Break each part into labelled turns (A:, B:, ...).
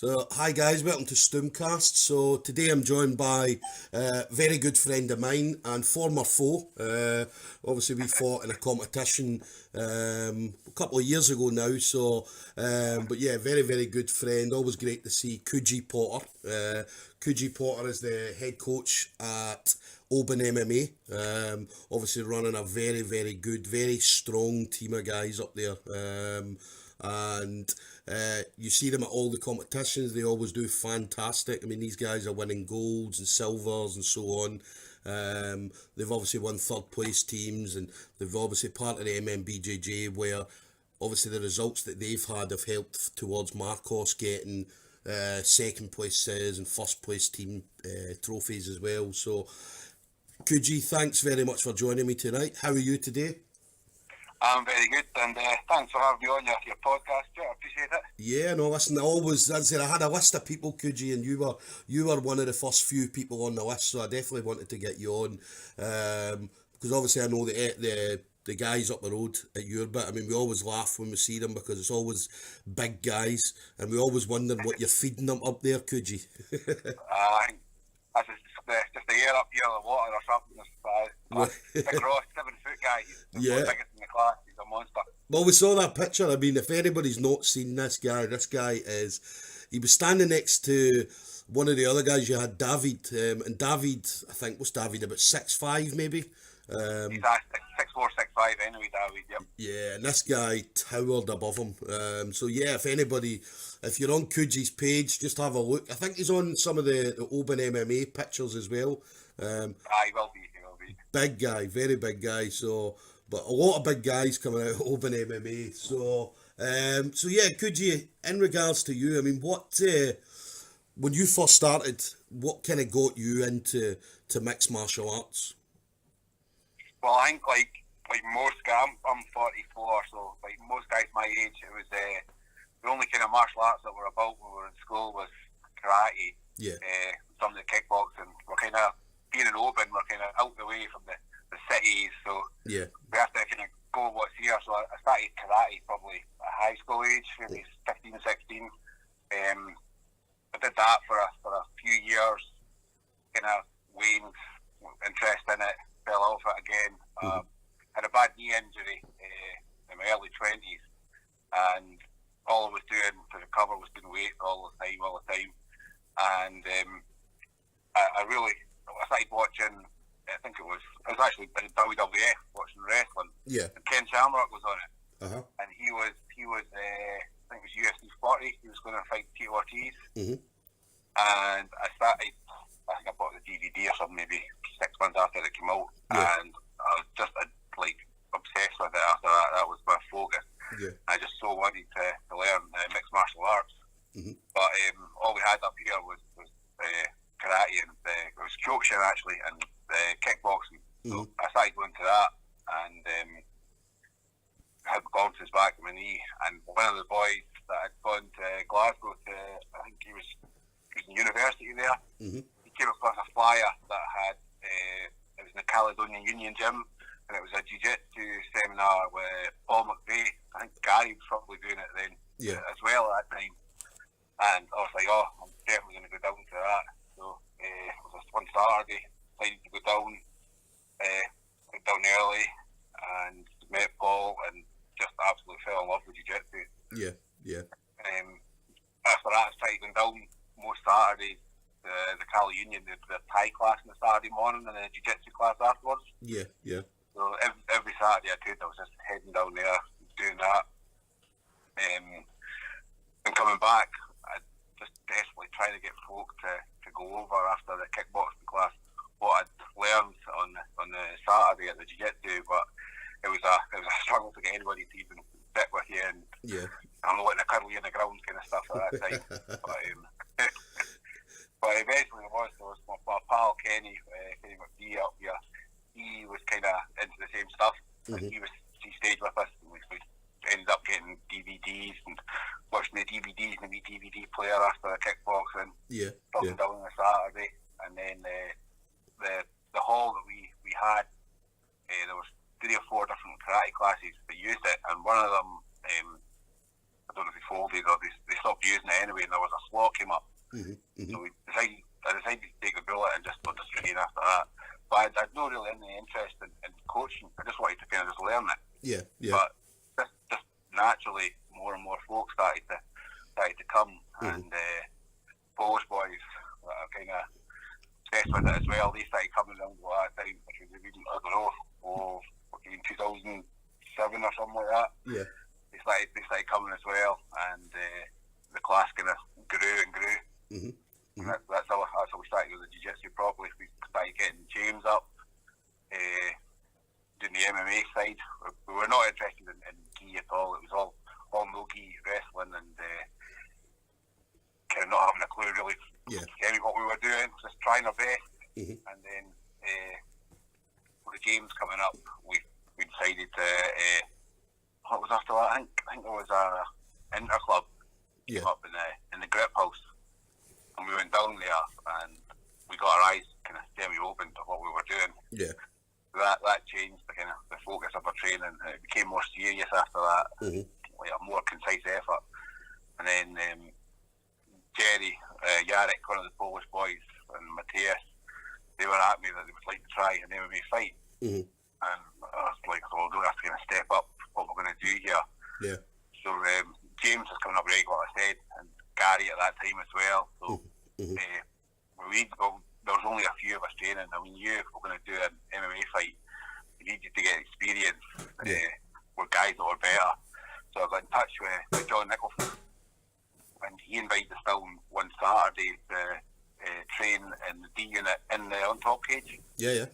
A: So, hi guys, welcome to StoomCast. So, today I'm joined by a very good friend of mine and former foe. Obviously, we fought in a competition a couple of years ago now. But yeah, very, very good friend. Always great to see Coogie Potter. Coogie Potter is the head coach at Oban MMA. Obviously, running a very, very good, very strong team of guys up there. And you see them at all the competitions. They always do fantastic. I mean, these guys are winning golds and silvers and so on. They've obviously won third place teams, and they've obviously part of the BJJ, where obviously the results that they've had have helped towards Marcos getting second places and first place team trophies as well. So, Kuji, thanks very much for joining me tonight. How are you today?
B: I'm very good, and thanks for having me on your podcast, Joe. I appreciate it.
A: Yeah, no, listen, I had a list of people, Kuji, and you were one of the first few people on the list, so I definitely wanted to get you on, because obviously I know the guys up the road at your bit. I mean, we always laugh when we see them because it's always big guys, and we always wonder what you're feeding them up there, Kuji.
B: I think that's just the air up here, the water or something. Big Ross, 7-foot guy. He's the biggest in the class. He's a monster.
A: Well, we saw that picture. I mean, if anybody's not seen this guy he was standing next to one of the other guys. You had David, and David, I think, was David about 6'5", maybe?
B: He's 6'4", 6'5", anyway, David, yep.
A: Yeah, and this guy towered above him. So yeah, if you're on Kuji's page, just have a look. I think he's on some of the Oban MMA pictures as well.
B: He will be.
A: Big guy, very big guy. So, but a lot of big guys coming out of Oban MMA. So yeah, Kuji, in regards to you, I mean, when you first started, what kind of got you into mixed martial arts?
B: Well, I think like most guys, I'm 44, so like most guys my age, it was the only kind of martial arts that were about when we were in school was karate.
A: Yeah.
B: Some of the kickboxing. We're kind of being in Oban, we're kind of out the way from the cities, so
A: yeah,
B: we have to kind of go what's here. So I started karate probably at high school age, maybe 15, 16. I did that for a few years, kind of waned interest in it, fell off it again. Had a bad knee injury in my early 20s, and all I was doing to recover was doing weight all the time. And I started watching, I think it was actually WWF, watching wrestling.
A: Yeah.
B: And Ken Shamrock was on it.
A: Uh-huh.
B: And he was I think it was UFC 40, he was going to fight Tito Ortiz.
A: Mm-hmm.
B: And I think I bought the DVD or something maybe 6 months after it came out.
A: Yeah.
B: And I was just obsessed with it after that. That was my focus.
A: Yeah.
B: I just so wanted to learn mixed martial arts.
A: Mm-hmm.
B: But all we had up here was karate and it was Kyokushin actually, and kickboxing.
A: Mm-hmm.
B: So I started going to that, and I had bounces back in my knee. And one of the boys that had gone to Glasgow I think he was in university there.
A: Mm-hmm.
B: He came across a flyer that had it was in the Caledonian Union Gym, and it was a jiu-jitsu seminar with Paul McVeigh. I think Gary was probably doing it then as well at that time. And I was like, I'm definitely going to go down to that. So it was one Saturday, decided to go down, went down early and met Paul and just absolutely fell in love with jiu-jitsu.
A: Yeah.
B: After that, I started going down most Saturdays, the Cali Union, the Thai class on the Saturday morning and the jiu-jitsu class afterwards.
A: Yeah.
B: So every Saturday I could, I was just heading down there, doing that. And coming back, I just desperately trying to get folk to go over after the kickboxing class what I'd learned on the Saturday at the jiu-jitsu, but it was a struggle to get anybody to even sit with you, and I'm not letting a cuddle you in the ground kind of stuff at that time. But eventually there was my pal Kenny McVeigh up here. He was kind of into the same stuff.
A: Mm-hmm.
B: He stayed with us, and we ended up getting DVDs and watching the DVDs and the DVD player after the kickboxing. Talking down on a Saturday, and then the hall that we had, there was 3 or 4 different karate classes that used it, and one of them, I don't know if they folded or they stopped using it anyway, and there was a slot came up.
A: Mm-hmm.
B: So I decided to take the bullet and just train after that. But I had no really any interest in coaching. I just wanted to kind of just learn it.
A: Yeah.
B: But just naturally, more and more folks started to come, and Polish boys that are kind of obsessed with it as well. They started coming around at that time, which was even, I don't know, in 2007 or something like that.
A: Yeah.
B: They started coming as well, and the class kind of grew and grew.
A: Mm-hmm.
B: And that's how we started with the Jiu-Jitsu properly. We started getting James up, doing the MMA side. We were not interested in gi at all. It was all no gi wrestling, and kind of not having a clue really what we were doing, just trying our best.
A: Mm-hmm.
B: And then with the James coming up, we decided to what was after that? I think there was a inter club up in the grip house, and we went down there and we got our eyes kind of semi-open to what we were doing.
A: Yeah.
B: That changed the kind of the focus of our training, and it became more serious after that, like a more concise effort. And then Jerry, Jarek, one of the Polish boys, and Matthias, they were at me that they would like to try an MMA fight.
A: Mm-hmm.
B: And I was like, well, we're going to have to kind of step up what we're going to do here.
A: Yeah.
B: So James was coming up regular, I said, and Gary at that time as well. So there was only a few of us training, and we knew if we were going to do an MMA fight, we needed to get experience with guys that were better. So I got in touch with John Nicholson, and he invited us down one Saturday to train in the D unit in the on top cage.
A: Yeah.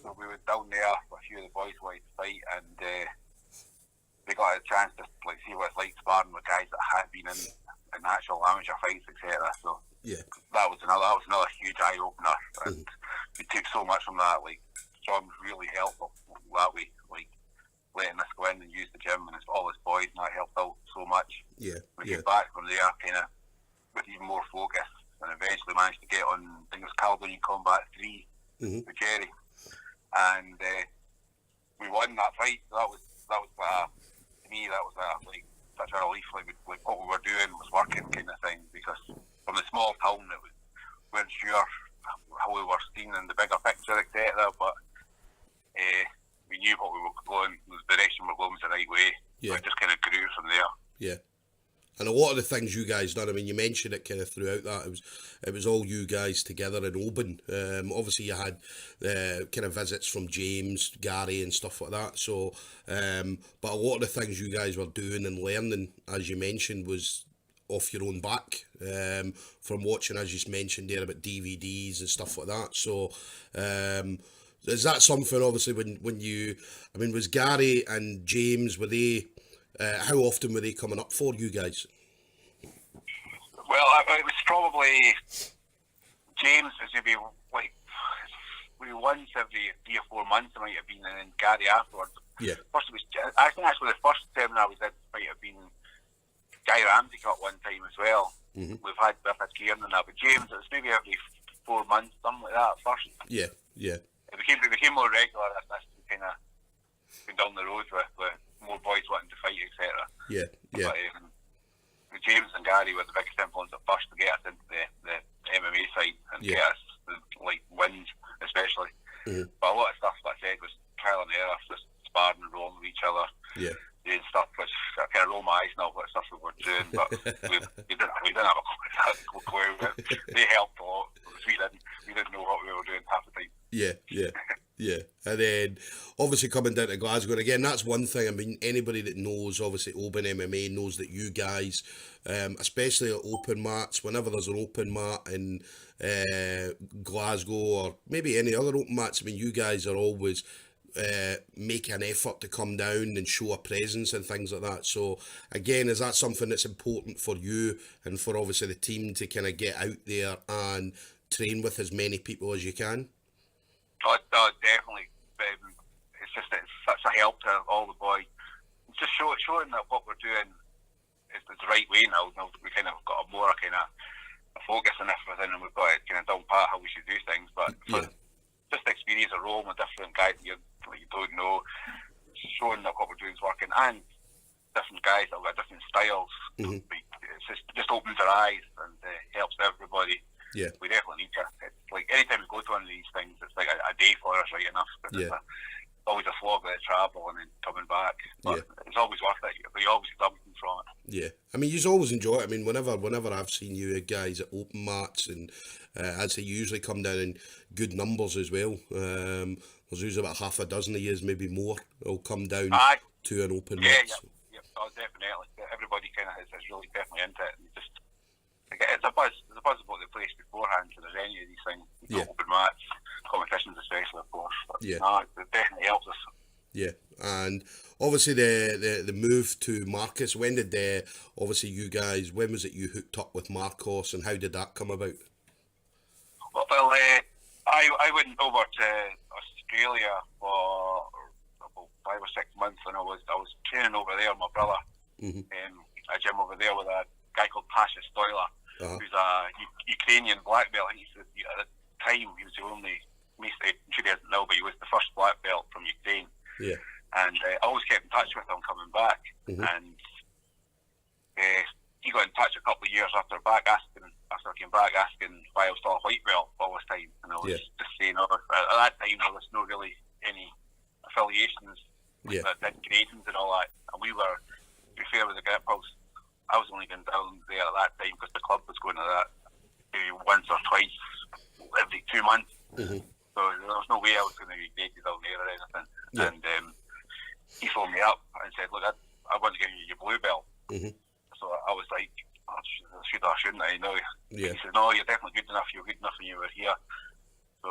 B: So we went down there with a few of the boys who wanted to fight, and they got a chance to see what it's like sparring with guys that had been in actual amateur fights, etc. So that was another huge eye opener, and we took so much from that. Like, John was really helpful that way, like letting us go in and use the gym, and all his boys, and that helped out so much. We came back from there kind of with even more focus, and eventually managed to get on, I think it was Caledonian Combat 3 with Jerry, and we won that fight. So that was to me, that was like such a relief. Like what we were doing was working, kind of thing. Because from the small town, we weren't sure how we were seen in the bigger picture, etc. But we knew what we were going, the direction we were going was the right way. So it just kind of grew from there.
A: Yeah. And a lot of the things you guys done, I mean, you mentioned it kind of throughout that, it was all you guys together in Oban. Obviously, you had kind of visits from James, Gary and stuff like that. So, but a lot of the things you guys were doing and learning, as you mentioned, was off your own back, from watching, as you mentioned there, about DVDs and stuff like that. So, is that something, obviously, when you, I mean, was Gary and James, were they... how often were they coming up for you guys?
B: Well, it was probably James was maybe like once every 3 or 4 months. It might have been, and then Gary afterwards. Yeah. First it was, I think actually the first seminar we did might have been Guy Ramsey got one time as well. Mm-hmm. We've had Kieran and that, but James, it was maybe every 4 months, something like that at first. Yeah. It became more regular as kind of been down the road with more boys wanting to fight, etc. Yeah. But James and Gary were the biggest influence at first to get us into the MMA side and get us like wins, especially. Mm-hmm. But a lot of stuff, like I said, was trial and error, just sparring and rolling with each other. Yeah. Doing stuff which I kind of roll my eyes now what stuff we were doing, but we didn't have a clue. They helped a lot. We didn't know what we were doing half the time. Yeah. And then obviously coming down to Glasgow, and again, that's one thing. I mean, anybody that knows obviously Oban MMA knows that you guys, especially at open mats, whenever there's an open mat in Glasgow or maybe any other open mats, I mean, you guys are always make an effort to come down and show a presence and things like that. So again, is that something that's important for you and for obviously the team to kind of get out there and train with as many people as you can? Oh, definitely. It's such a help to all the boys. It's just showing that what we're doing is the right way now. We kind of got a more kind of a focus on everything, and we've got it kind of down pat how we should do things. But just the experience of rolling with different guys that you don't know, showing that what we're doing is working, and different guys that have got different styles. Mm-hmm. just opens our eyes and helps everybody.
A: Yeah.
B: We definitely need to. It's like anytime we go to one of these things, it's like a day for us, right enough.
A: Yeah.
B: It's always a slog of travel and then coming back. But it's always worth it. You always get something from it.
A: Yeah, I mean, you always enjoy it. I mean, whenever I've seen you guys at open mats, and I'd say you usually come down in good numbers as well. There's usually about half a dozen of you, maybe more, will come down to an open mat.
B: Yeah, oh, definitely. Everybody kind of is really definitely into it. And just it's a buzz about the place beforehand. So there's any of these things, open mats, competitions especially, of course. But, it definitely helps us.
A: Yeah, and obviously the move to Marcos, when was it you hooked up with Marcos, and how did that come about?
B: Well, I went over to Australia for about 5 or 6 months, and I was training over there with my brother, a gym over there with a guy called Pasha Stoiler, who's a Ukrainian black belt. I think at the time he was the only, I'm sure he isn't now, but he was the first black belt from Ukraine.
A: Yeah.
B: And I always kept in touch with him coming back, and he got in touch a couple of years after I came back asking why I was still a white belt all this time, and I was just saying, at that time there was no really any affiliations that did gradings and all that, and we were, to be fair with the grip house, I was only going down there at that time because the club was going to that maybe once or twice every 2 months, so there was no way I was going to be graded down there or anything. And he phoned me up and said, look, I want to give you your blue belt. So I was like, shouldn't I? No. He said, no, you're definitely good enough. You were good enough when you were here. So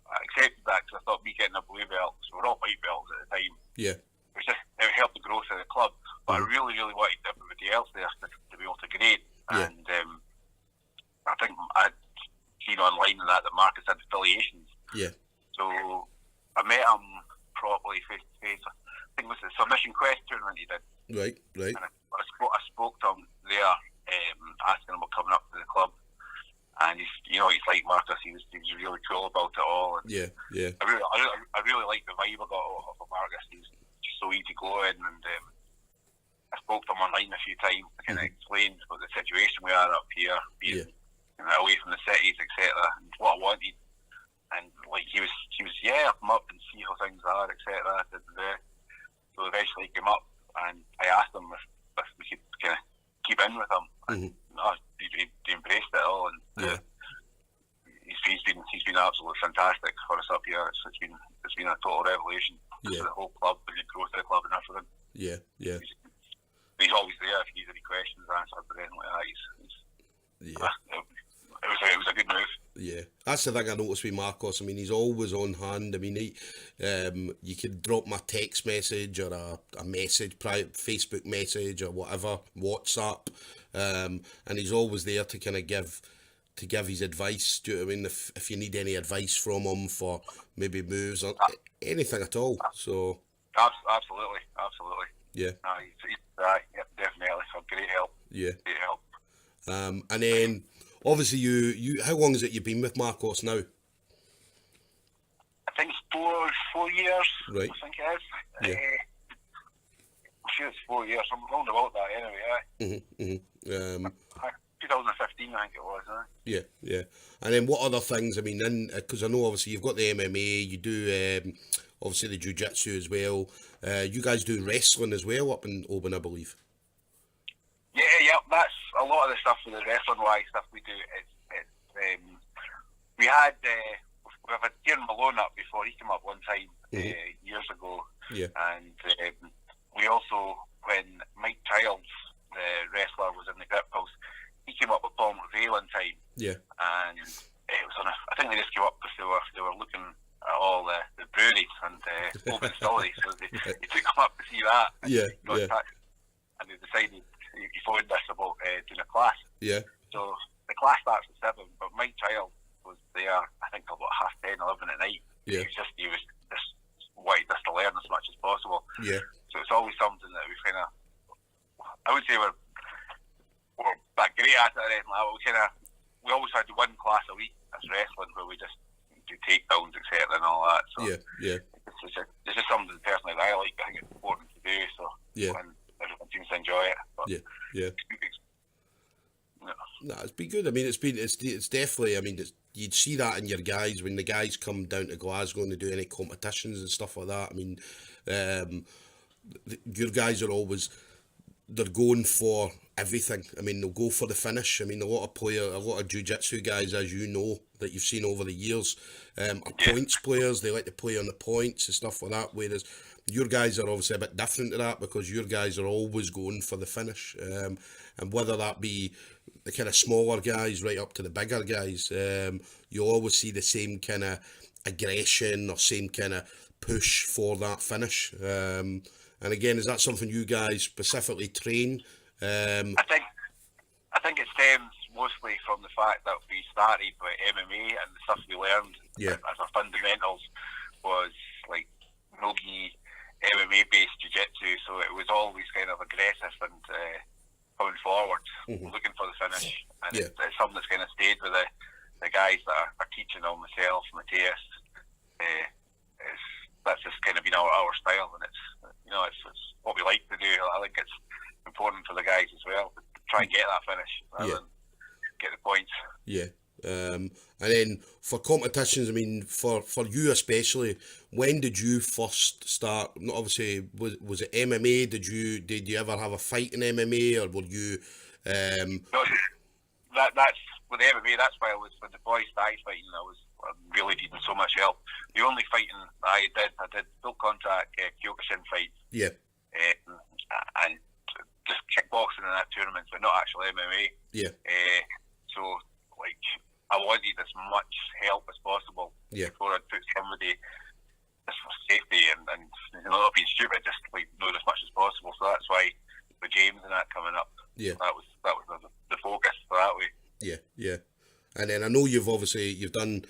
B: I accepted that because I thought me getting a blue belt, so we're all white belts at the time. Yeah. It helped the growth of the club. But I really, really wanted everybody else there to be able to grade. And I think I'd seen online that Marcus had affiliations. Yeah. So I met him properly face to face. I think it was the submission quest tournament he did. Right. And I spoke to him there, asking him about coming up to the club. And he's like Marcus. He was really cool about it all. And I really liked the vibe I got off of Marcus. He's just so easygoing, and I spoke to him online a few times to kind of explain about the situation we are up here, being away from the cities, etc., and what I wanted. And like he was, come up and see how things are, etc. So eventually he came up, and I asked him if we could kind of keep in with him. And he embraced it all, and he's been absolutely fantastic for us up here. It's been a total revelation for the whole club and the growth of the club and everything. He's always there if you need any questions answered, but anything like that. It was a good move.
A: Yeah, that's the thing I noticed with Marcos. I mean, he's always on hand. I mean, you could drop him a text message or a message, private Facebook message or whatever, WhatsApp, and he's always there to kind of give his advice. Do you know what I mean? If you need any advice from him for maybe moves or anything at all. So
B: absolutely. Yeah. Definitely. So great help. Yeah. Great help.
A: And then obviously you how long is it you've been with Marcos now?
B: I think it's 4 years.
A: Right.
B: I think it is. I'm sure it's 4 years. I'm round about that anyway. 2015, I think it was.
A: Yeah. And then what other things? I mean, because I know obviously you've got the MMA, you do obviously the Jujitsu as well. You guys do wrestling as well up in Obon, I believe.
B: Yeah, that's a lot of the stuff for the wrestling-wise stuff we do. We have had Kieran Malone up before. He came up one time years ago. Yeah. And we also, when Mike Childs, the wrestler, was in the grip house, he came up with Paul McVeigh one time. Yeah. And it was I think they just came up because they were looking at all the breweries and open distilleries, so they took him up to see that. And and they decided he phoned us about doing a class. Yeah. So the class starts at 7, but Mike Child was there, I think, about 10:30, 11 at night. Yeah. He was just wanted us to learn as much as possible. Yeah. So it's always something that we kind of, I would say we're that great at it or anything like that. We always had one class a week as wrestling where we just do takedowns, etc. and all that. So it's just something personally that I like. I think it's important to do. So and everyone seems to enjoy it. But
A: No, it's been good. I mean, it's definitely. I mean, you'd see that in your guys when the guys come down to Glasgow and they do any competitions and stuff like that. I mean, your guys are always, they're going for everything. I mean, they'll go for the finish. I mean, a lot of jiu-jitsu guys, as you know, that you've seen over the years, are points players. They like to play on the points and stuff like that. Whereas your guys are obviously a bit different to that, because your guys are always going for the finish. And whether that be the kind of smaller guys right up to the bigger guys, you always see the same kind of aggression or same kind of push for that finish. And again, is that something you guys specifically train?
B: I think it stems mostly from the fact that we started with MMA, and the stuff we learned as our fundamentals was like no-gi MMA based jiu-jitsu, so it was always kind of aggressive and coming forward, looking for the finish, and it's something that's kind of stayed with the guys that are teaching on, myself, Matthias. That's just kind of been our style, and it's what we like to do. I think it's important for the guys as well to try and get that finish rather than get the points. Yeah.
A: And then for competitions, I mean, for you especially, when did you first start? Obviously, was it MMA? Did you ever have a fight in MMA, or were you?
B: No, that's with MMA. That's why I was, when the boys started fighting, I really needing so much help. The only fighting I did full contact Kyokushin fights.
A: Yeah.
B: And just kickboxing in that tournament, but not actual MMA.
A: Yeah.
B: So like, I wanted as much help as possible before I'd put somebody, just for safety and not being stupid, just like know as much as possible. So that's why with James and that coming up, that was the focus for that way.
A: Yeah. And then I know you've done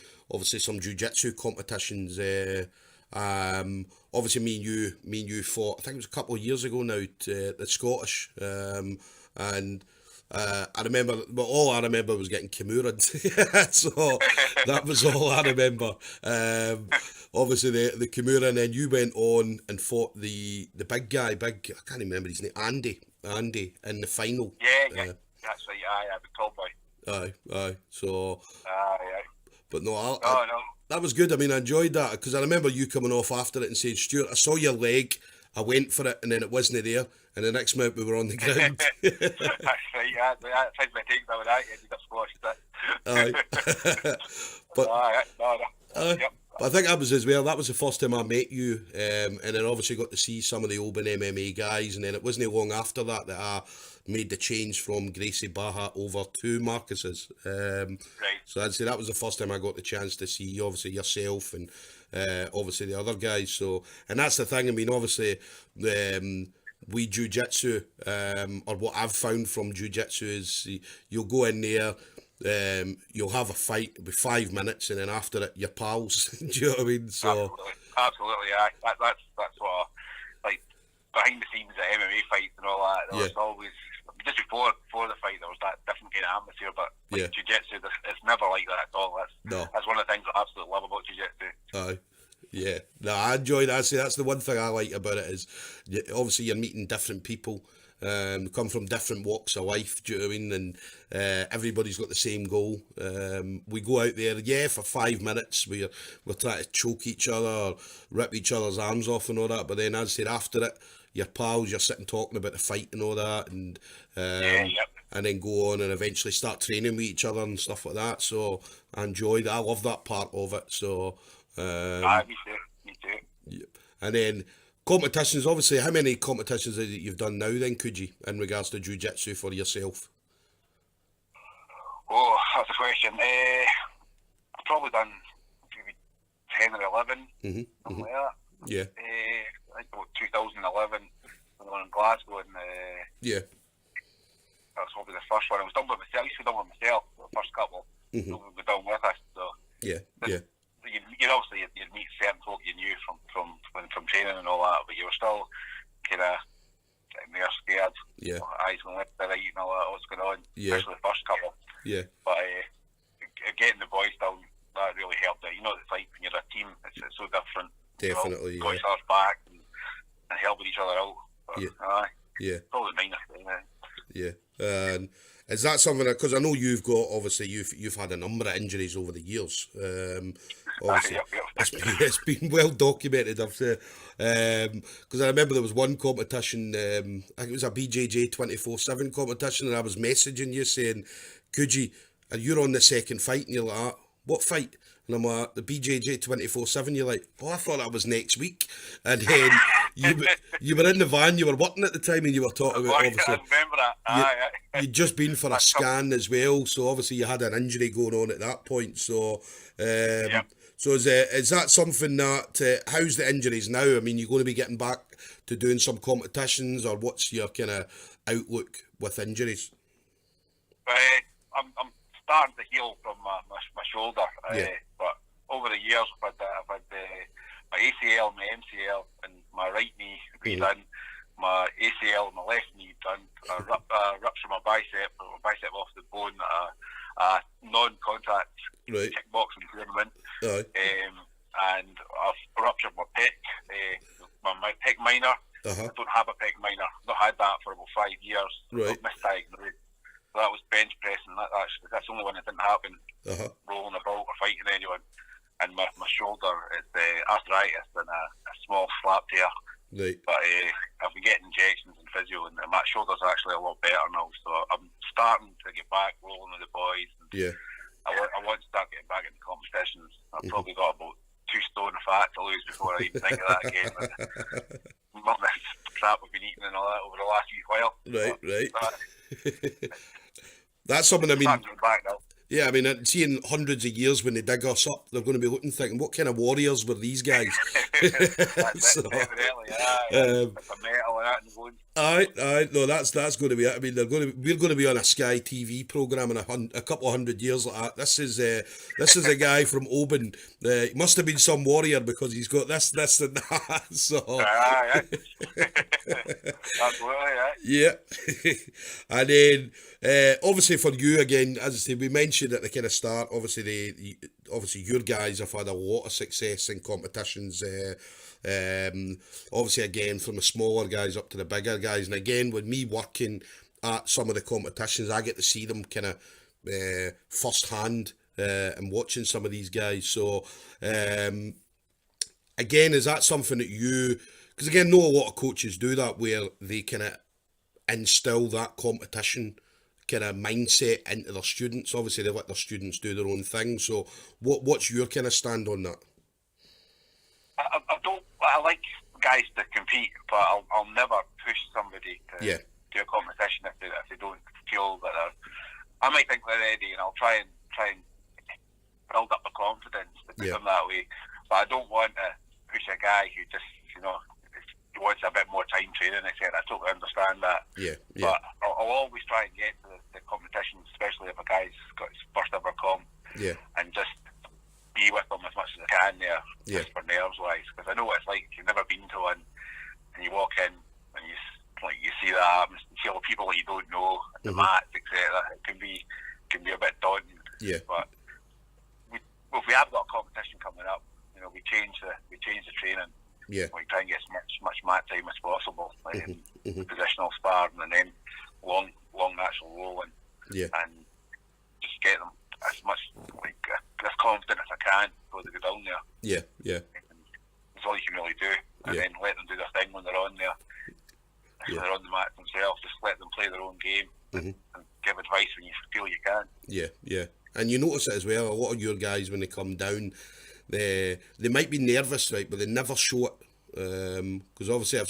A: some jiu-jitsu competitions. Obviously, me and you fought, I think it was a couple of years ago now, the Scottish, and I remember, but all I remember was getting Kimura'd. So that was all I remember. Obviously the Kimura, and then you went on and fought the big guy, I can't remember his name, Andy in the final.
B: Yeah, that's right. Aye, big tall boy.
A: Aye. So.
B: Aye.
A: But no, that was good. I mean, I enjoyed that, because I remember you coming off after it and saying, "Stuart, I saw your leg, I went for it, and then it wasn't there, and the next minute we were on the ground."
B: That's right. Yeah, that's my take. That I ended up squashed it.
A: Aye. But.
B: Yep.
A: But I think that was as well. That was the first time I met you, and then obviously got to see some of the Oban MMA guys, and then it wasn't long after that I made the change from Gracie Baha over to Marcos's.
B: Right.
A: So I'd say that was the first time I got the chance to see obviously yourself and obviously the other guys. So, and that's the thing. I mean, obviously we jiu-jitsu, or what I've found from jiu-jitsu is you'll go in there. You'll have a fight, it'll be 5 minutes, and then after it, you're pals. Do you know what I mean? So
B: absolutely, yeah. That's what, like, behind the scenes at MMA fights and all that. There was always, just before the fight, there was that different kind of atmosphere. But like jiu-jitsu, it's never like that at all. That's one of the things I absolutely love about jiu-jitsu.
A: Aye. Yeah, no, I enjoy that. See, that's the one thing I like about it is, obviously you're meeting different people. Come from different walks of life, do you know what I mean? And everybody's got the same goal. We go out there, for 5 minutes, we're trying to choke each other or rip each other's arms off and all that, but then as I said, after it, you're pals, you're sitting talking about the fight and all that, and and then go on and eventually start training with each other and stuff like that. So I enjoy that. I love that part of it. So
B: me too.
A: Yeah. And then competitions, obviously, how many competitions that you've done now then, Coogie, in regards to jiu-jitsu for yourself?
B: Oh, that's a question. I've probably done maybe 10 or 11, something like that.
A: Yeah.
B: I think about 2011, the one in Glasgow, and that was probably the first one. I was done with myself. I used to be done with myself, the first couple. Nobody was done with us, so.
A: Yeah.
B: You'd obviously you'd meet certain folk you knew from training and all that, but you were still kind of there scared. Yeah. Eyes going left to right and all that, what's going on. Yeah. Especially the first couple. Yeah. But getting the boys down, that really helped out. You know what it's like when you're a team. It's so different.
A: Definitely.
B: Got each other's back and helping each other out. But,
A: yeah.
B: Probably minor thing.
A: Yeah. Is that something that, because I know you've got, obviously, you've had a number of injuries over the years. Obviously, it's been well documented. I've said, because I remember there was one competition, I think it was a BJJ 24/7 competition, and I was messaging you saying, Coogie, and you're on the second fight, and you're like, what fight? And I'm like, the BJJ 24/7. You're like, oh, I thought that was next week. And then you were in the van, you were working at the time, and you were talking about, obviously,
B: I remember that.
A: you'd just been for a scan as well, so obviously you had an injury going on at that point. So, so is that something that, how's the injuries now? I mean, you're going to be getting back to doing some competitions, or what's your kind of outlook with injuries?
B: I'm starting to heal from my shoulder, but over the years I've had my ACL, my MCL, and my right knee redone, my ACL, my left knee done, rupture my bicep off the bone at a non-contact kickboxing tournament, and I've ruptured my pec, my pec minor. I don't have a pec minor. I've not had that for about 5 years. I've misdiagnosed. So that was bench pressing. That's the only one that didn't happen. Rolling about or fighting anyone. And my shoulder is arthritis and a small slap tear. But I've been getting injections and physio, and my shoulder's actually a lot better now. So I'm starting to get back rolling with the boys. And I want to start getting back into competitions. I've probably got about 2 stone of fat to lose before I even think of that again. Not this crap we've been eating and all that over the last few while.
A: That's something, I mean,
B: back now.
A: Yeah, I mean, seeing hundreds of years when they dig us up, they're going to be looking, thinking, what kind of warriors were these guys?
B: That's it, definitely, the metal and that and going.
A: No, that's going to be it. I mean, we're going to be on a Sky TV programme in a couple of hundred years like that. This is a guy from Obon. He must have been some warrior because he's got this, and that. So.
B: Yeah.
A: And then, obviously for you again, as I say, we mentioned at the kind of start, obviously obviously your guys have had a lot of success in competitions. Obviously again, from the smaller guys up to the bigger guys, and again with me working at some of the competitions, I get to see them kind of first hand and watching some of these guys. So again, is that something that you, because again, know a lot of coaches do that, where they kind of instill that competition kind of mindset into their students? Obviously they let their students do their own thing, so what's your kind of stand on that?
B: I like guys to compete, but I'll never push somebody to do a competition if they don't feel that I might think they're ready, and I'll try and build up the confidence to put them that way, but I don't want to push a guy who just, wants a bit more time training, etc. I totally understand that. But I'll always try and get to the competitions, especially if a guy's got his first ever comp, and just be with them as much as I can there, just for nerves wise, because I know what it's like if you've never been to one, and you walk in and you see the atmosphere, you see all the people that you don't know, the mats, etc. It can be a bit daunting. But if we have got a competition coming up, we change the training. We try and get as much mat time as possible, positional sparring, and then long natural rolling, and just get them as much as confident as I can before they go down there. That's all you can really do, and then let them do their thing when they're on there. If they're on the mat themselves, just let them play their own game and give advice when you feel you can. And you notice it as well. A lot of your guys, when they come down, they might be nervous, right, but they never show it, because obviously I've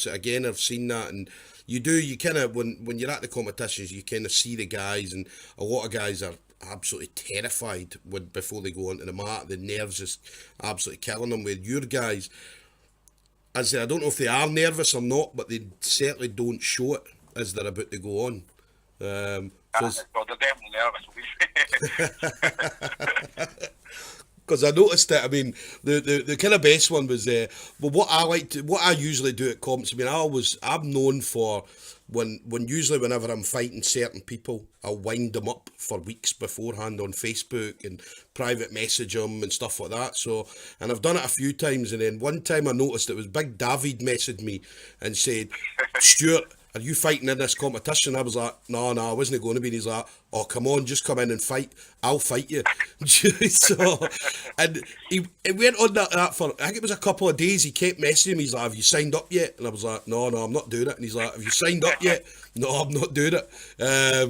B: seen that, and you kind of, when you're at the competitions, you kind of see the guys, and a lot of guys are absolutely terrified before they go onto the mat. The nerves just absolutely killing them. With your guys, I say, I don't know if they are nervous or not, but they certainly don't show it as they're about to go on. Well, they're definitely nervous.
A: Because I noticed that, I mean, the kind of best one was, what I usually do at comps, I mean, I'm known for, whenever I'm fighting certain people, I'll wind them up for weeks beforehand on Facebook and private message them and stuff like that. So, and I've done it a few times, and then one time I noticed it was Big David messaged me and said, Stuart, are you fighting in this competition? I was like, no, I wasn't going to be. And he's like, oh, come on, just come in and fight. I'll fight you. So, and it went on that for, I think it was a couple of days. He kept messaging me. He's like, have you signed up yet? And I was like, no, I'm not doing it. And he's like, have you signed up yet? No, I'm not doing it.
B: I've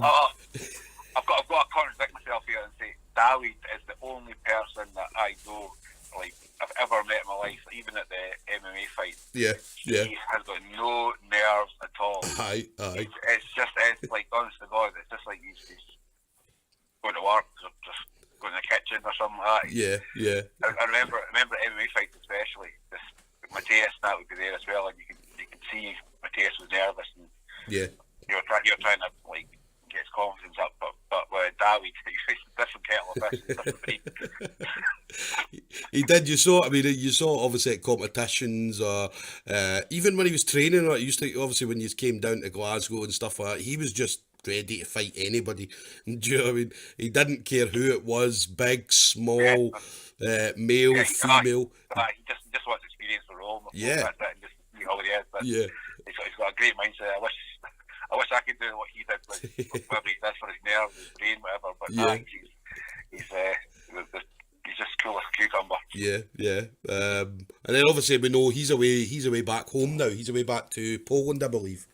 B: got to contradict myself here and say David is the only person that I know, like, I've ever met in my life, even at the MMA fight.
A: Yeah.
B: He has got no nerves at all.
A: Aye.
B: It's like, honest to God, it's just like he's going to work, or just going to the kitchen or something like that.
A: Yeah.
B: I remember MMA fights especially. Mateus and that would be there as well, and you can see Mateus was nervous, and you're trying to like get his confidence up, but with David, he's a different kettle of fish, different breed.
A: He did. You saw obviously at competitions, or even when he was training. Or used to, obviously when you came down to Glasgow and stuff like that, he was just ready to fight anybody. Do you know what I mean? He didn't care who it was, big, small, male, female.
B: He just wants experience for all.
A: Yeah.
B: That's it, and just see all he is. But
A: yeah.
B: He's got a great mindset. I wish I could do what he did, like whatever he does for his nerves, his brain, whatever. But he's just cool as a cucumber.
A: Yeah. And then obviously we know he's away back home now. He's away back to Poland, I believe.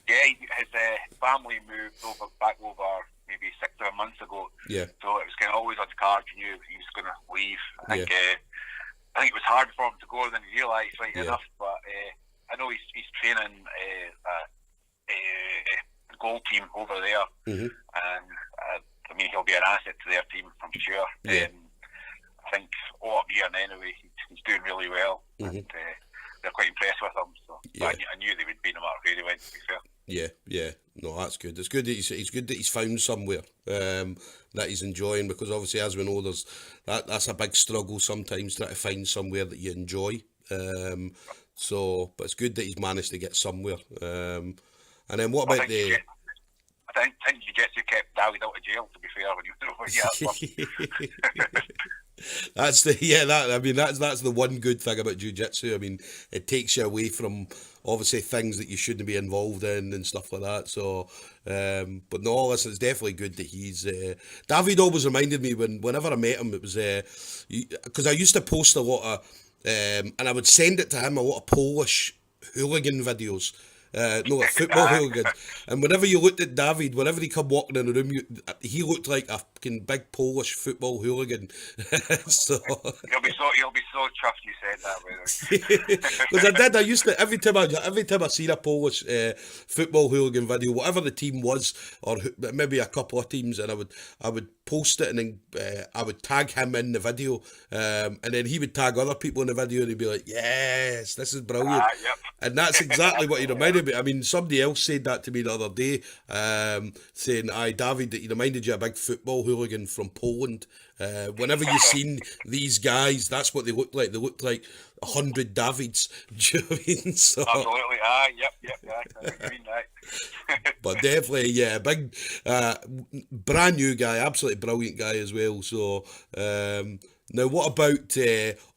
B: Yeah, his family moved back over maybe 6 or 7 months ago.
A: Yeah.
B: So it was kind of always on the cards. You knew he was going to leave. I think it was hard for him to go than he realised, right enough. But I know he's training the goal team over there, and I mean he'll be an asset to their team, I'm sure.
A: Yeah.
B: I think all up here anyway, he's doing really well, and they're quite impressed with him. So but I knew they would be no matter where they went. To be fair.
A: Yeah. No, that's good. It's good that he's good that he's found somewhere that he's enjoying, because obviously, as we know, that's a big struggle sometimes, trying to find somewhere that you enjoy. But it's good that he's managed to get somewhere. And then what about
B: I think Jiu-Jitsu kept David out of jail, to be fair, when you were over here.
A: That's the one good thing about Jiu-Jitsu. I mean, it takes you away from obviously things that you shouldn't be involved in and stuff like that. So, but no, listen, it's definitely good that he's. David always reminded me whenever I met him, it was because I used to post a lot of, and I would send it to him a lot of Polish hooligan videos. Like football hooligans. And whenever you looked at David, whenever he come walking in the room, he looked like a fucking big Polish football hooligan. So
B: he'll be so chuffed you said that.
A: Because I used to every time I seen a Polish football hooligan video, whatever the team was, or maybe a couple of teams, and I would post it, and then I would tag him in the video, and then he would tag other people in the video, and he'd be like, "Yes, this is brilliant."
B: Yep.
A: And that's exactly what he reminded me. I mean, somebody else said that to me the other day, saying, David, that he reminded you of a big football hooligan from Poland. Whenever you seen these guys, that's what they looked like. They looked like 100 Davids. Do you know what I mean? So,
B: absolutely. Yep.
A: But definitely, yeah, big, brand new guy, absolutely brilliant guy as well. So, now what about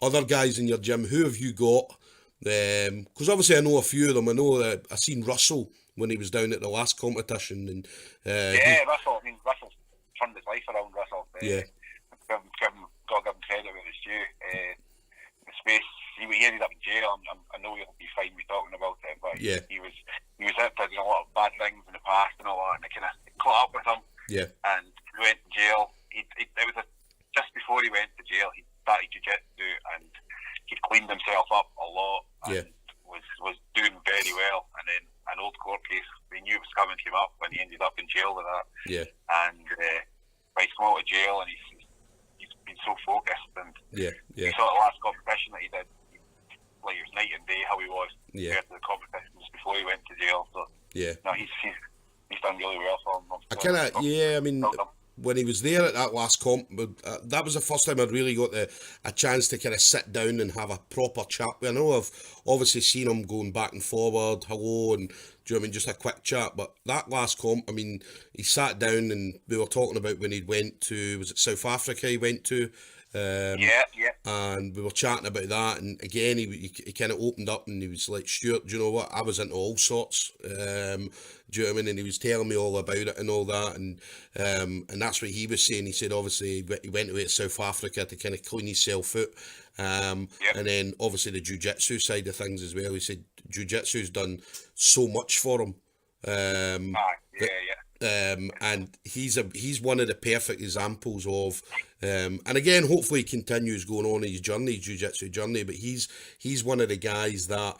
A: other guys in your gym? Who have you got? Because obviously I know a few of them. I know I seen Russell when he was down at the last competition, and
B: Russell. I mean, Russell's turned his life around. Russell.
A: Yeah.
B: Got to give him credit where it's due. The space he ended up in jail. I know he'll be fine with talking about it, but
A: yeah,
B: he was out there doing a lot of bad things in the past and all that, and it kind of caught up with him.
A: Yeah.
B: And he went to jail. It was just before he went to jail, he started jiu-jitsu, and he'd cleaned himself up a lot, and was doing very well. And then an old court case, they knew it was coming, came up, and he ended up in jail with that.
A: Yeah.
B: And he's come out of jail, and he's been so focused. And you saw the last competition that he did, like it was night and day how he was compared to the competitions before he went to jail. So no, he's done really well for him.
A: When he was there at that last comp, that was the first time I'd really got a chance to kind of sit down and have a proper chat. I know I've obviously seen him going back and forward, hello, and do you know what I mean, just a quick chat. But that last comp, I mean, he sat down and we were talking about when he went to, was it South Africa he went to? And we were chatting about that, and again he kind of opened up and he was like, Stuart, do you know what, I was into all sorts, do you know what I mean? And he was telling me all about it and all that, and that's what he was saying. He said obviously he went away to South Africa to kind of clean himself out, and then obviously the jiu-jitsu side of things as well. He said jiu-jitsu's done so much for him, and he's one of the perfect examples of, and again, hopefully he continues going on his journey, his jiu-jitsu journey, but he's one of the guys that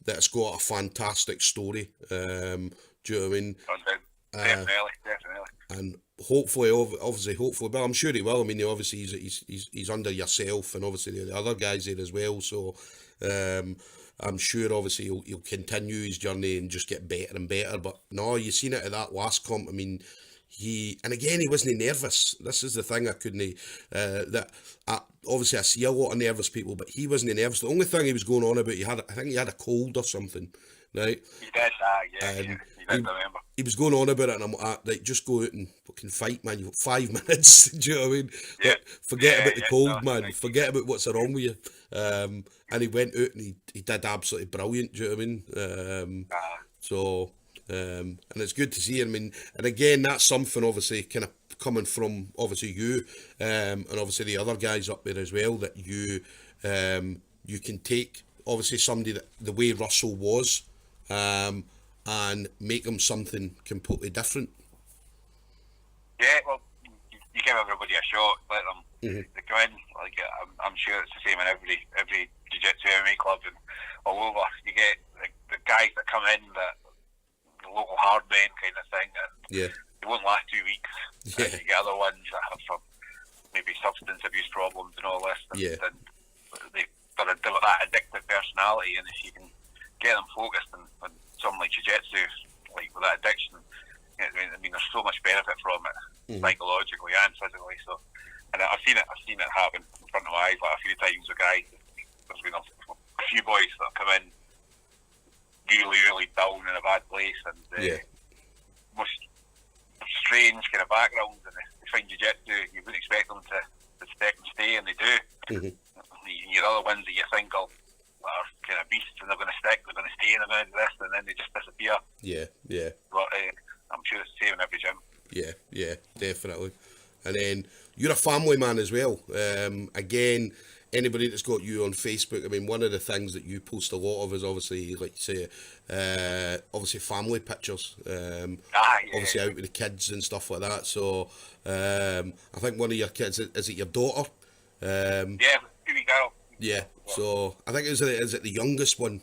A: that's got a fantastic story. Do you know what I mean?
B: Definitely.
A: And hopefully, but I'm sure he will. I mean, obviously he's under yourself and obviously the other guys there as well. So I'm sure obviously he'll continue his journey and just get better and better. But no, you seen it at that last comp. I mean, he wasn't nervous. This is the thing I couldn't. Obviously I see a lot of nervous people, but he wasn't nervous. The only thing he was going on about, I think he had a cold or something, right?
B: He did, he did remember.
A: He was going on about it, and I'm like, just go out and fucking fight, man. You've got 5 minutes. Do you know what I mean?
B: Yeah.
A: Forget about the cold, man. Forget about what's wrong with you. And he went out and he did absolutely brilliant. Do you know what I mean? So, and it's good to see him. I mean, and again, that's something obviously kind of coming from obviously you, and obviously the other guys up there as well, that you can take obviously somebody that the way Russell was, and make them something completely different.
B: Yeah, well, you give everybody a shot, let them they come in. Like I'm sure it's the same in every jiu-jitsu MMA club and all over. You get the guys that come in, that the local hard men kind of thing, and they won't last 2 weeks. And you get other ones that have some maybe substance abuse problems and all this, and they've got that addictive personality, and if you can get them focused on something like jiu-jitsu, like with that addiction, I mean, there's so much benefit from it, psychologically and physically. So, and I've seen it happen in front of my eyes like a few times with guys. There's been a few boys that have come in really, really down in a bad place, and most strange kind of backgrounds, and they find jiu-jitsu, you wouldn't expect them to stick and stay, and they do. You get other ones that you think are kind of beasts, and they're going to stick, they're going to stay, and they're going to do this, and then they just disappear. But I'm sure it's the same in every gym.
A: Yeah, definitely. And then you're a family man as well. Again, anybody that's got you on Facebook, I mean, one of the things that you post a lot of is obviously, like you say, obviously family pictures. Obviously out with the kids and stuff like that. So I think one of your kids, is it your daughter?
B: Baby girl.
A: Yeah. So I think is it the youngest one?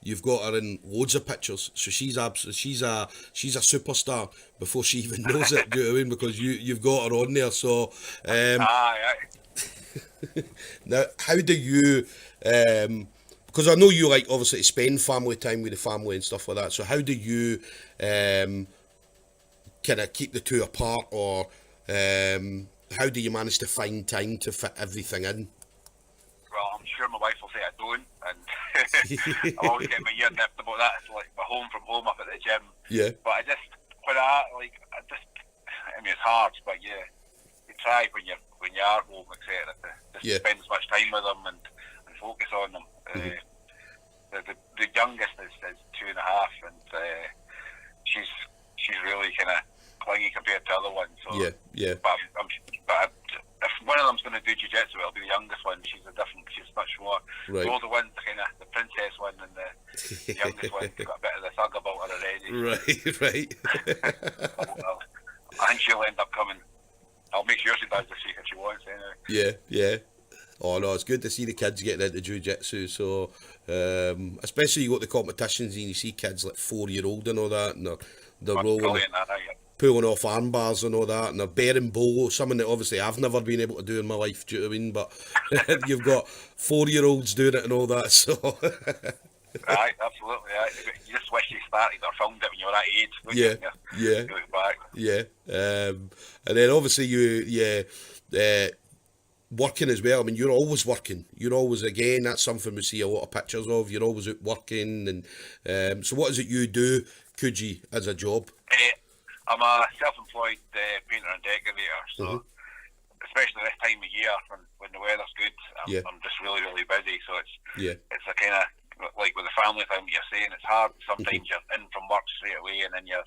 A: You've got her in loads of pictures, so she's a superstar before she even knows it. Do you know what I mean? Because you've got her on there. So now, how do you? Because I know you like obviously to spend family time with the family and stuff like that. So how do you kind of keep the two apart, or how do you manage to find time to fit everything in?
B: Well, I'm sure my wife will say I don't, and I always get my ear nipped about that. It's like my home from home up at the gym.
A: Yeah.
B: But I mean, it's hard, but you try when you are home, etc. to spend as much time with them and focus on them. The youngest is 2.5, and she's really kind of clingy compared to other ones. So, But if one of them's going to do jiu-jitsu, it'll be the youngest one. She's much more.
A: Right.
B: All the ones, kind of the princess one and the youngest one, got a bit of the thug about her already.
A: Right.
B: I think she'll end up coming. I'll make sure she does if she wants anyway.
A: Yeah. Oh no, it's good to see the kids getting into jiu-jitsu. So, especially you got the competitions and you see kids like 4-year-old and all that, and they're rolling, pulling off arm bars and all that, and they're bearing bolo, something that obviously I've never been able to do in my life. Do you know what I mean? But you've got 4-year-olds doing it and all that. So.
B: Right, absolutely. Right. You just wish you started or filmed it when you were that age. You look back.
A: And then obviously you working as well. I mean, you're always working. You're always, again, that's something we see a lot of pictures of. You're always out working. And so what is it you do, Coogie, as a job?
B: I'm a self-employed painter and decorator. So especially this time of year when the weather's good, I'm just really, really busy. So it's a kind of like with the family thing you're saying. It's hard. Sometimes you're in from work straight away, and then you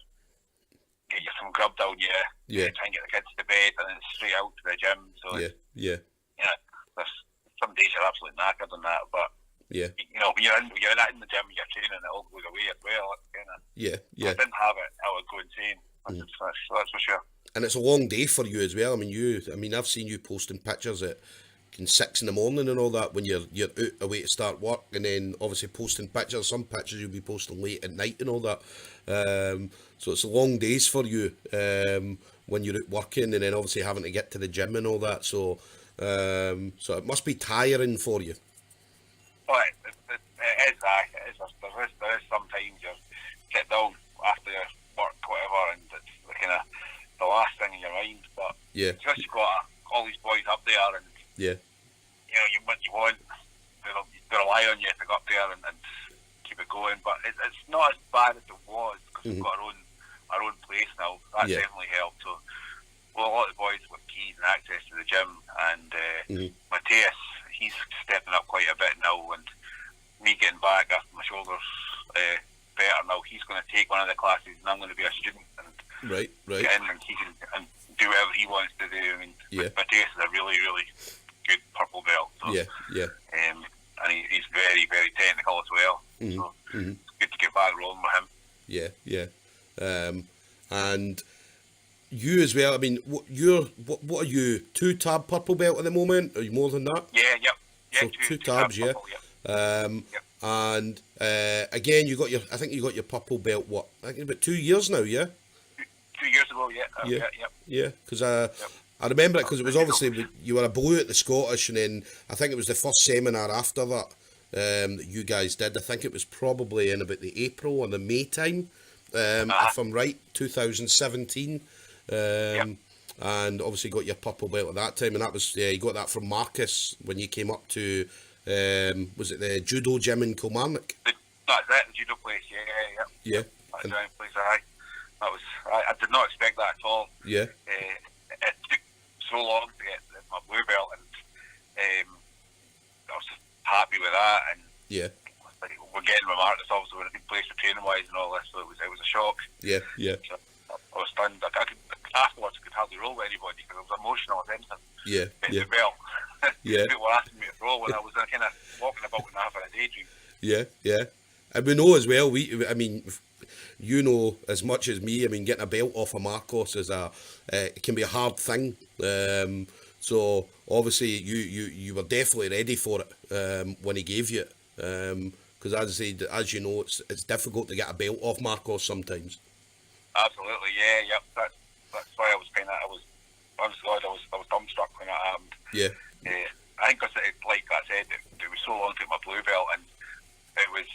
B: get some grub down. Try and get the kids to bed, and then straight out to the gym. So there's some days you're absolutely knackered on that, but.
A: Yeah.
B: When you're in the gym, you're training, it all goes away as well. It's kind of, if I didn't have it, I would go insane. That's for sure.
A: And it's a long day for you as well. I mean, I've seen you posting pictures at 6 in the morning and all that when you're out away to start work, and then obviously posting pictures. Some pictures you'll be posting late at night and all that. So it's long days for you when you're out working, and then obviously having to get to the gym and all that. So it must be tiring for you.
B: Oh, it is. There is sometimes you sit down after your work, whatever, and it's the last thing in your mind. But because you've got all these boys up there, and you want they rely on you to go up there and keep it going. But it's not as bad as it was because we've got our own place now. That definitely helped. So a lot of the boys with keys and access to the gym, and Matthias, he's stepping up quite a bit now, and me getting back after my shoulders better now, he's going to take one of the classes, and I'm going to be a student and
A: right
B: get in, and he can do whatever he wants to do. I mean, Matthias is a really, really good purple belt. So, and he's very, very technical as well. So it's good to get back rolling with him.
A: And you as well. I mean, what are you? 2-tab purple belt at the moment? Are you more than that?
B: So
A: two tabs,
B: purple,
A: And again, I think you got your purple belt. What? I think about 2 years now.
B: 2 years ago.
A: Because I remember it because it was obviously you were a blue at the Scottish, and then I think it was the first seminar after that that you guys did. I think it was probably in about the April or the May time, if I'm right, 2017. And obviously got your purple belt at that time, and that was you got that from Marcos when you came up to was it the judo gym in Kilmarnock?
B: That's it, the judo place. That's the right place. I did not expect that at all. It took so long to get my blue belt, and I was just happy with that. And we're getting with Marcos, obviously, with a good place for training wise and all this, so it was a shock. So I was stunned. Afterwards, I could hardly roll with anybody because I was emotional as anything. The belt. People were asking me to roll when I was kind of walking about and having a daydream.
A: And we know as well. I mean, you know as much as me. I mean, getting a belt off of Marcos is it can be a hard thing. So obviously, you were definitely ready for it when he gave you it. Because as I said, as you know, it's difficult to get a belt off Marcos sometimes.
B: Absolutely, that's why I was honest to God, I was dumbstruck when that happened. I think because, like I said, it was so long to get my blue belt, and it was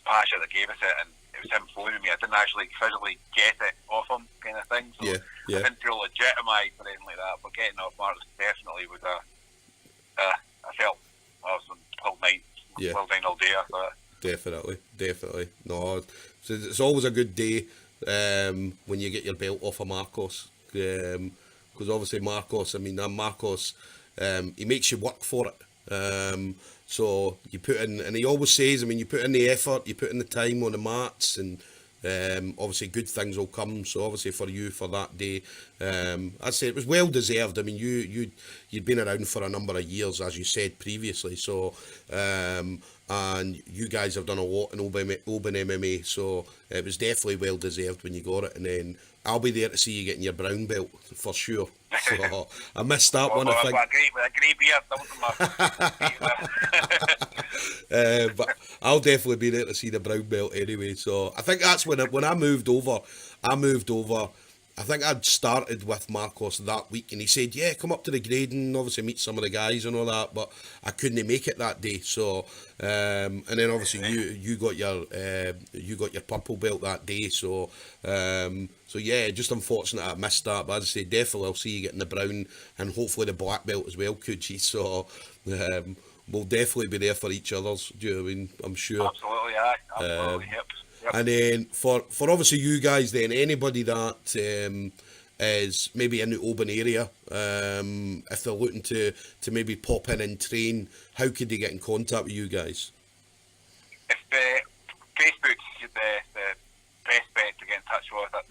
B: Pasha that gave us it, and it was him phoning me. I didn't actually physically get it off him, kind of thing. So I didn't feel legitimised or anything like that. But getting it off Marcos definitely was I felt I was on cloud nine, all day after that.
A: Definitely. No, it's always a good day when you get your belt off of Marcos, because obviously Marcos, he makes you work for it. So you put in, and he always says, you put in the effort, you put in the time on the mats, and obviously good things will come. So obviously for you, for that day, I'd say it was well deserved. I mean, you'd been around for a number of years, as you said previously. So and you guys have done a lot in Oban MMA, so it was definitely well deserved when you got it. And then I'll be there to see you getting your brown belt for sure. So I missed that one. I think. But I'll definitely be there to see the brown belt anyway. So I think that's when I moved over. I think I'd started with Marcos that week, and he said, "Yeah, come up to the grading, obviously meet some of the guys and all that." But I couldn't make it that day. So and then obviously you got your purple belt that day. So so yeah, just unfortunate I missed that. But as I say, definitely I'll see you getting the brown and hopefully the black belt as well, Coogie. So we'll definitely be there for each other's. Do you know what I mean? I'm sure.
B: Absolutely, aye. Absolutely, yep.
A: And then for obviously you guys, then anybody that is maybe in the Oban area, if they're looking to maybe pop in and train, how could they get in contact with you guys?
B: If Facebook's the best bet to get in touch with us.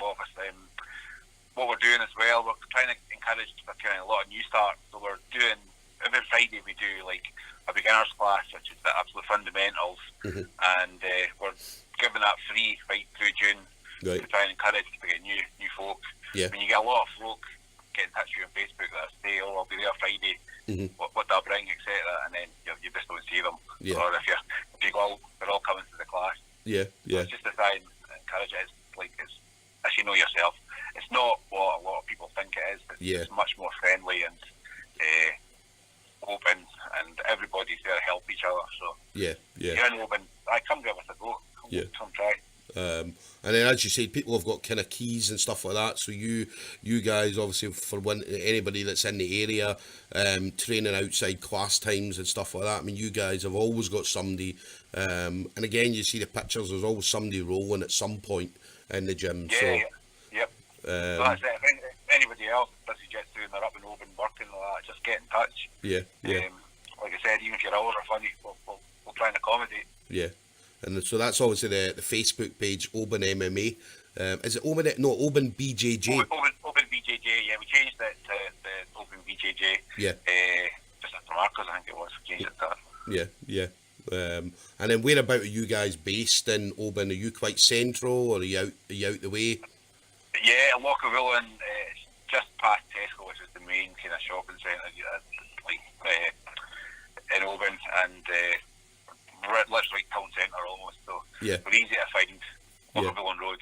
B: What we're doing as well, we're trying to encourage a lot of new starts. So we're doing, every Friday we do like a beginner's class, which is the absolute fundamentals, and we're giving that free right through June to try and encourage to get new folks. When you get a lot of folk get in touch with you on Facebook that say, "Oh, I'll be there Friday. What do I bring, etc." And then you just don't see them. Or if you go, they're all coming to the class. So it's just to try and encourage it. It's as you know yourself, it's not what a lot of people think it is. It's much more friendly and open, and everybody's there to help each other. So you're in Oban, come give us a go. Come try.
A: And then, as you said, people have got kind of keys and stuff like that. So you guys, obviously, for anybody that's in the area, training outside class times and stuff like that. I mean, you guys have always got somebody. And again, you see the pictures. There's always somebody rolling at some point in the gym. So
B: that's it. If anybody else does jiu-jitsu and they're up in Oban working like that, just get in touch. Like I said, even if your hours are funny, we'll try and accommodate.
A: And so that's obviously the Facebook page, Oban MMA. Is it Oban? No, Oban BJJ.
B: Oban BJJ, we changed it to the Oban BJJ. Just after Marcos, I think it was. Changed it to
A: that. And then whereabout are you guys based in Oban? Are you quite central, or are you out the way?
B: Yeah, Lockaville, and just past Tesco, which is the main kind of shopping centre, in Oban, and we're literally town centre almost, so we're easy to find. Lockaville Road.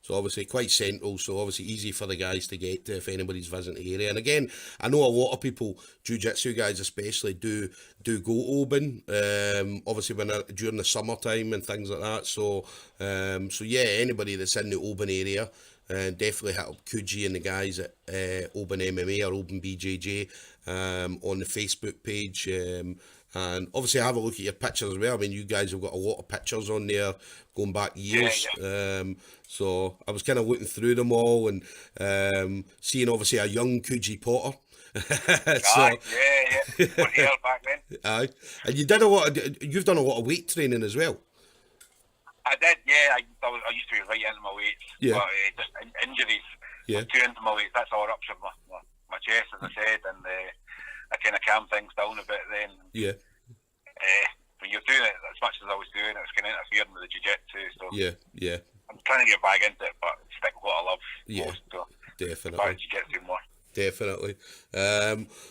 A: So obviously quite central, so obviously easy for the guys to get to if anybody's visiting the area. And again, I know a lot of people, jiu-jitsu guys especially, do go Oban, obviously during the summertime and things like that. So anybody that's in the Oban area, definitely hit up Coogie and the guys at Oban MMA or Oban BJJ on the Facebook page. And obviously have a look at your pictures as well. I mean, you guys have got a lot of pictures on there going back years. So I was kind of looking through them all and seeing obviously a young Coogie Potter.
B: What year back then?
A: Aye. And you've done a lot of weight training as well.
B: I did, I used to be right into my weights, but just injuries. I'm too into my weights. That's all ruptured my chest, as I said, and I kind of calmed things down a bit then. When you're doing it as much as I was doing, it was kind of interfering with the jiu-jitsu. So I'm trying to get back into it, but stick with what I love most. So
A: definitely.
B: Back to jiu-jitsu more.
A: Definitely.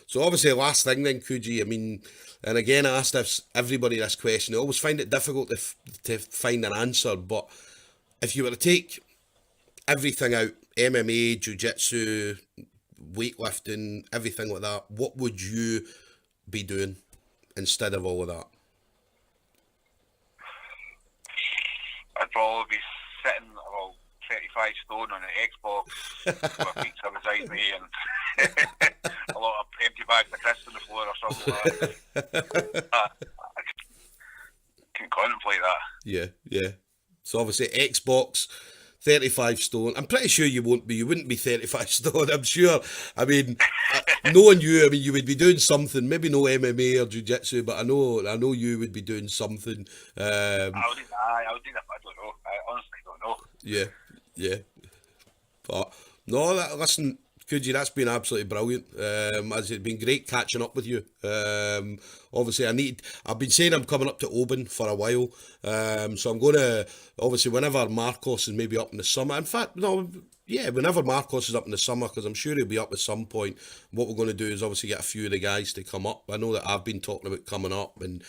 A: So obviously, the last thing then, Coogie, I mean, and again, I asked everybody this question. I always find it difficult to find an answer, but if you were to take everything out, MMA, jiu-jitsu, weightlifting, everything like that, what would you be doing instead of all of that?
B: I'd probably be sitting about 35 stone on an Xbox with pizza beside me and a lot of empty bags of crisps on the floor or something like that. I can contemplate that.
A: Yeah. So obviously Xbox, 35 stone. I'm pretty sure you wouldn't be 35 stone, I'm sure. I mean, knowing you, I mean, you would be doing something, maybe no MMA or jiu-jitsu, but I know you would be doing something.
B: I don't know. I honestly don't know.
A: Yeah. But, no, listen, Coogie, that's been absolutely brilliant. It's been great catching up with you. Obviously, I've been saying I'm coming up to Oban for a while. So I'm going to, obviously, whenever Marcos is maybe up in the summer. In fact, whenever Marcos is up in the summer, because I'm sure he'll be up at some point, what we're going to do is obviously get a few of the guys to come up. I know that I've been talking about coming up, and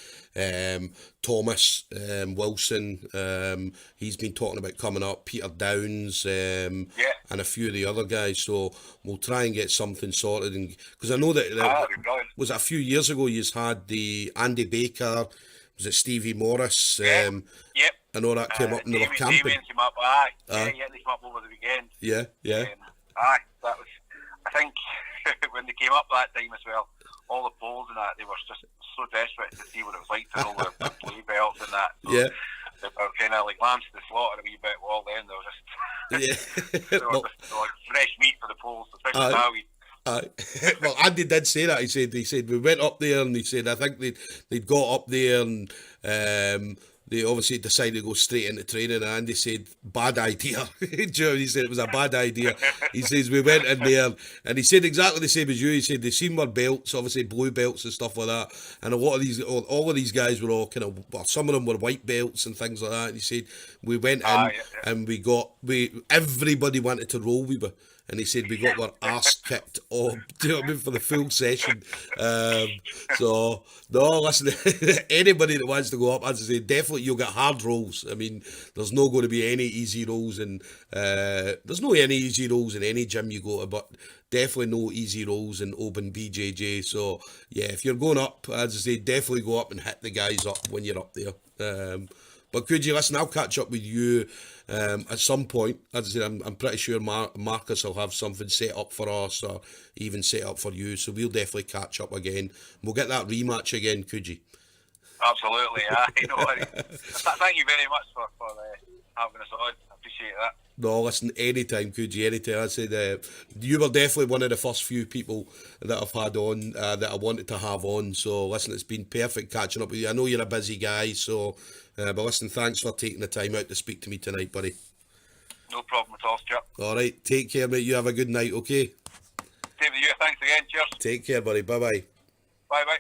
A: Thomas Wilson, he's been talking about coming up, Peter Downs, and a few of the other guys. So we'll try and get something sorted. Because I know that, was it a few years ago you had the Andy Baker, was it Stevie Morris? I know that came up and they were camping.
B: Damien came up, they came up over the weekend. That was, I think, when they came up that time as well, all the polls and that, they were just so desperate to see what it was like to know the blue belts and that. So kind of like lambs to the slaughter a wee bit. Well, then they were just
A: Yeah.
B: they were like fresh meat for the poles, especially now.
A: Well, Andy did say that. He said we went up there, and he said I think they'd got up there, and they obviously decided to go straight into training. And Andy said bad idea. He said it was a bad idea. He says we went in there, and he said exactly the same as you. He said they seen our belts, obviously blue belts and stuff like that, and a lot of these, all of these guys were all kind of, well, some of them were white belts and things like that. And he said we went in and everybody wanted to roll with us. And he said we got our arse kicked off, do you know what I mean, for the full session. So, no, listen, anybody that wants to go up, as I say, definitely you'll get hard rolls. I mean, there's not going to be any easy rolls, and there's no any easy rolls in any gym you go to, but definitely no easy rolls in Oban BJJ. So, yeah, if you're going up, as I say, definitely go up and hit the guys up when you're up there. But could you listen? I'll catch up with you at some point. As I said, I'm pretty sure Marcus will have something set up for us, or even set up for you. So we'll definitely catch up again. We'll get that rematch again, could you?
B: Absolutely, no worries. Thank you very much for having us on. I appreciate that.
A: No, listen, anytime, could you? Anytime. I said you were definitely one of the first few people that I've had on that I wanted to have on. So listen, it's been perfect catching up with you. I know you're a busy guy, so but listen, thanks for taking the time out to speak to me tonight, buddy.
B: No problem at all, Stuart.
A: All right, take care, mate. You have a good night, okay?
B: Same to you. Thanks again. Cheers.
A: Take care, buddy. Bye bye.
B: Bye bye.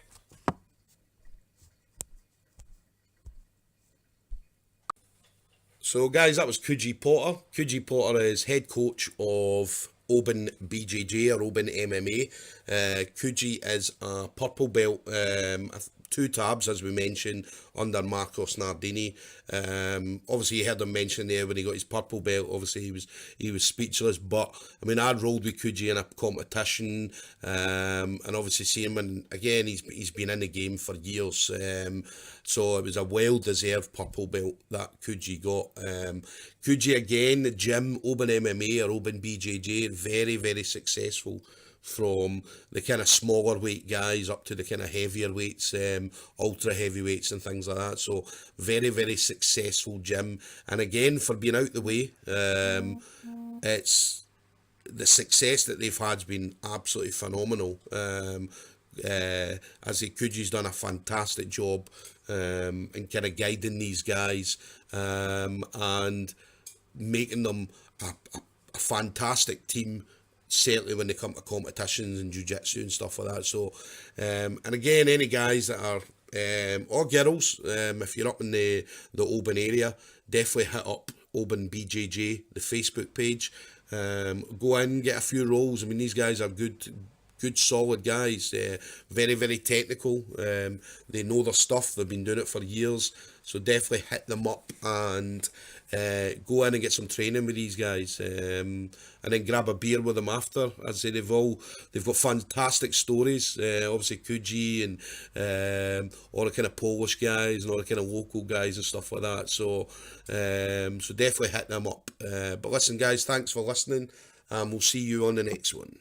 A: So, guys, that was Coogie Potter. Coogie Potter is head coach of Oban BJJ or Oban MMA. Coogie is a purple belt, 2 tabs, as we mentioned, under Marcos Nardini. Obviously, you heard him mention there when he got his purple belt. Obviously, he was speechless. But I mean, I'd rolled with Coogie in a competition, and obviously see him. And again, he's been in the game for years. So it was a well-deserved purple belt that Coogie got. Coogie again, the gym, Oban MMA or Oban BJJ, very, very successful. From the kind of smaller weight guys up to the kind of heavier weights, ultra heavyweights and things like that. So very, very successful gym. And again, for being out the way, it's the success that they've had's been absolutely phenomenal. As Coogie's done a fantastic job in kind of guiding these guys and making them a fantastic team. Certainly when they come to competitions and Jujitsu and stuff like that. So, and again, any guys that are, or girls, if you're up in the Oban area, definitely hit up Oban BJJ, the Facebook page. Go in, get a few rolls. I mean, these guys are good solid guys. Very, very technical. They know their stuff. They've been doing it for years. So definitely hit them up and go in and get some training with these guys, and then grab a beer with them after. As I say, they've got fantastic stories. Obviously Coogie and all the kind of Polish guys and all the kind of local guys and stuff like that. So so definitely hit them up. But listen, guys, thanks for listening, and we'll see you on the next one.